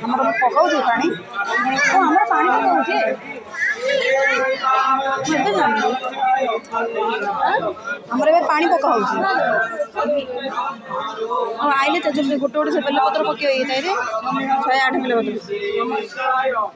ଆମର ପକାଉଛି ପାଣି ଆମର ପାଣି ପକାଉଛି ଆମର ଏବେ ପାଣି ପକା ହଉଛି ଆଉ ଆଇଲେ ତେଜପତି ଗୋଟେ ଗୋଟେ ସେ ବେଲପତ୍ର ପକେଇ ହେଇଥାଏ 108 ବେଲପତ୍ର